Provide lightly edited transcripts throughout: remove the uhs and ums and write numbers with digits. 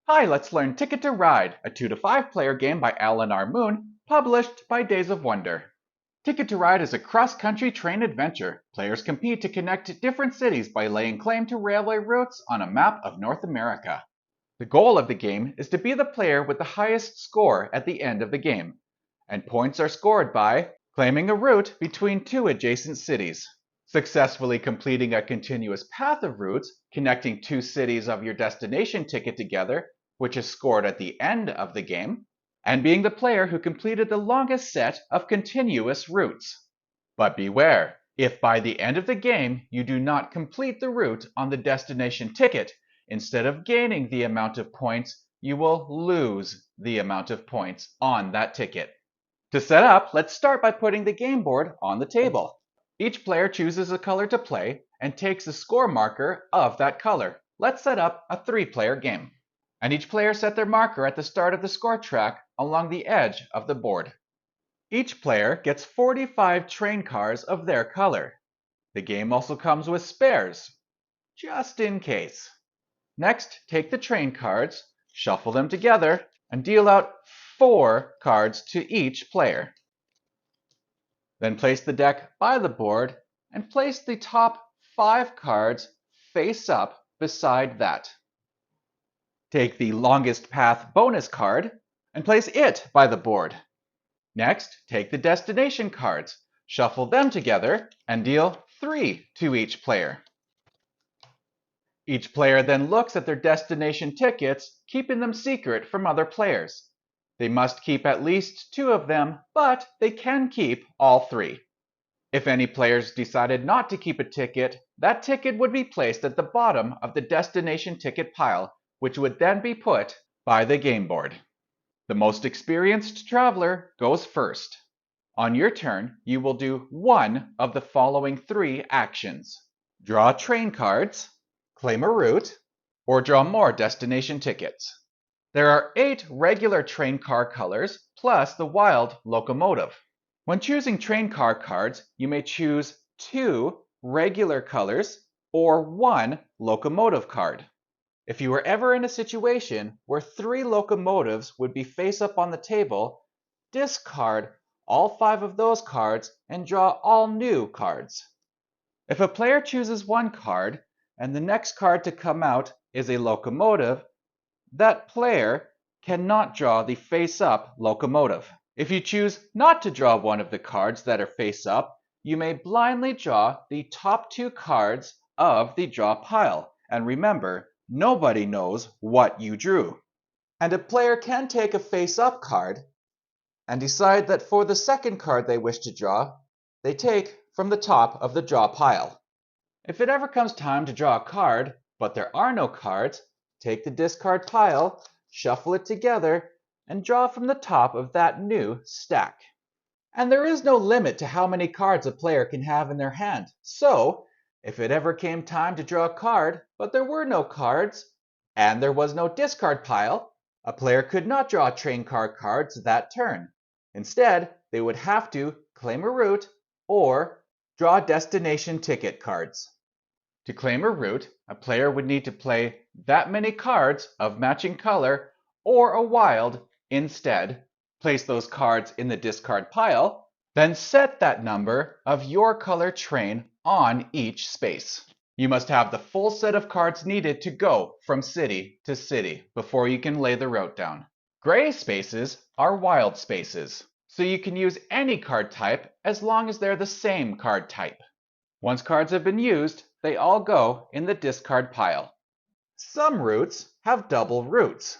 Hi, let's learn Ticket to Ride, a 2 to 5 player game by Alan R. Moon, published by Days of Wonder. Ticket to Ride is a cross-country train adventure. Players compete to connect different cities by laying claim to railway routes on a map of North America. The goal of the game is to be the player with the highest score at the end of the game, and points are scored by claiming a route between two adjacent cities, successfully completing a continuous path of routes connecting two cities of your destination ticket together, which is scored at the end of the game, and being the player who completed the longest set of continuous routes. But beware, if by the end of the game you do not complete the route on the destination ticket, instead of gaining the amount of points, you will lose the amount of points on that ticket. To set up, let's start by putting the game board on the table. Each player chooses a color to play and takes a score marker of that color. Let's set up a 3-player game. And each player set their marker at the start of the score track along the edge of the board. Each player gets 45 train cars of their color. The game also comes with spares, just in case. Next, take the train cards, shuffle them together, and deal out 4 cards to each player. Then place the deck by the board and place the top 5 cards face up beside that. Take the longest path bonus card and place it by the board. Next, take the destination cards, shuffle them together, and deal 3 to each player. Each player then looks at their destination tickets, keeping them secret from other players. They must keep at least 2 of them, but they can keep all 3. If any players decided not to keep a ticket, that ticket would be placed at the bottom of the destination ticket pile, which would then be put by the game board. The most experienced traveler goes first. On your turn, you will do one of the following 3 actions. Draw train cards, claim a route, or draw more destination tickets. There are 8 regular train car colors, plus the wild locomotive. When choosing train car cards, you may choose 2 regular colors or 1 locomotive card. If you were ever in a situation where 3 locomotives would be face up on the table, discard all 5 of those cards and draw all new cards. If a player chooses 1 card and the next card to come out is a locomotive, that player cannot draw the face-up locomotive. If you choose not to draw one of the cards that are face up, you may blindly draw the top 2 cards of the draw pile. And remember, nobody knows what you drew. And a player can take a face-up card and decide that for the second card they wish to draw, they take from the top of the draw pile. If it ever comes time to draw a card, but there are no cards, take the discard pile, shuffle it together, and draw from the top of that new stack. And there is no limit to how many cards a player can have in their hand. So, if it ever came time to draw a card, but there were no cards, and there was no discard pile, a player could not draw train car cards that turn. Instead, they would have to claim a route or draw destination ticket cards. To claim a route, a player would need to play that many cards of matching color or a wild instead. Place those cards in the discard pile, then set that number of your color train on each space. You must have the full set of cards needed to go from city to city before you can lay the route down. Gray spaces are wild spaces, so you can use any card type as long as they're the same card type. Once cards have been used, they all go in the discard pile. Some routes have double routes.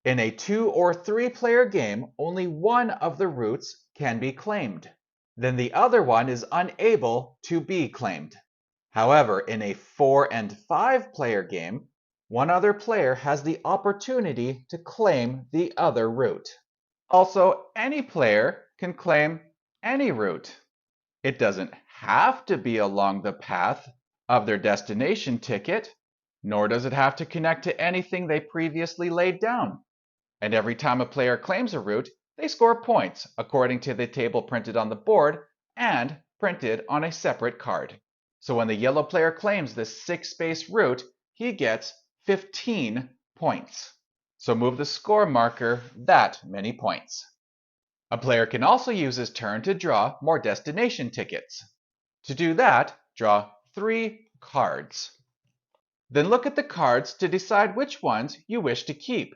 In a 2 or 3 player game, only one of the routes can be claimed. Then the other one is unable to be claimed. However, in a 4 and 5 player game, one other player has the opportunity to claim the other route. Also, any player can claim any route. It doesn't have to be along the path of their destination ticket, nor does it have to connect to anything they previously laid down. And every time a player claims a route, they score points according to the table printed on the board and printed on a separate card. So when the yellow player claims this 6-space route, he gets 15 points. so move the score marker that many points. A player can also use his turn to draw more destination tickets. To do that, draw 3 cards. Then look at the cards to decide which ones you wish to keep.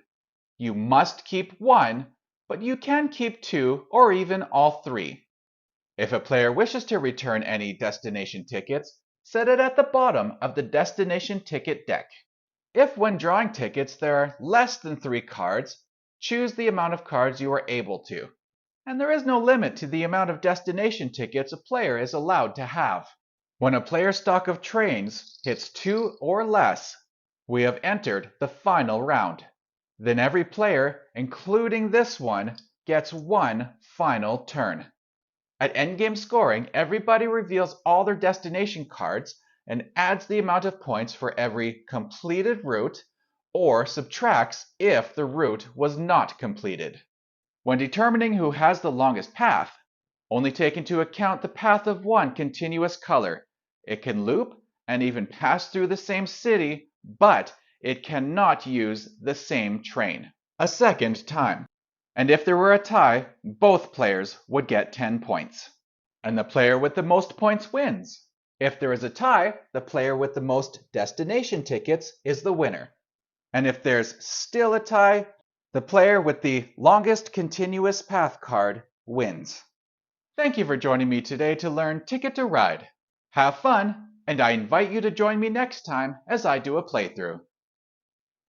You must keep 1, but you can keep 2 or even all 3. If a player wishes to return any destination tickets, set it at the bottom of the destination ticket deck. If when drawing tickets there are less than 3 cards, choose the amount of cards you are able to. And there is no limit to the amount of destination tickets a player is allowed to have. When a player's stock of trains hits 2 or less, we have entered the final round. Then every player, including this one, gets 1 final turn. At endgame scoring, everybody reveals all their destination cards and adds the amount of points for every completed route, or subtracts if the route was not completed. When determining who has the longest path, only take into account the path of one continuous color. It can loop and even pass through the same city, but it cannot use the same train a second time. And if there were a tie, both players would get 10 points. And the player with the most points wins. If there is a tie, the player with the most destination tickets is the winner. And if there's still a tie, the player with the longest continuous path card wins. Thank you for joining me today to learn Ticket to Ride. Have fun, and I invite you to join me next time as I do a playthrough.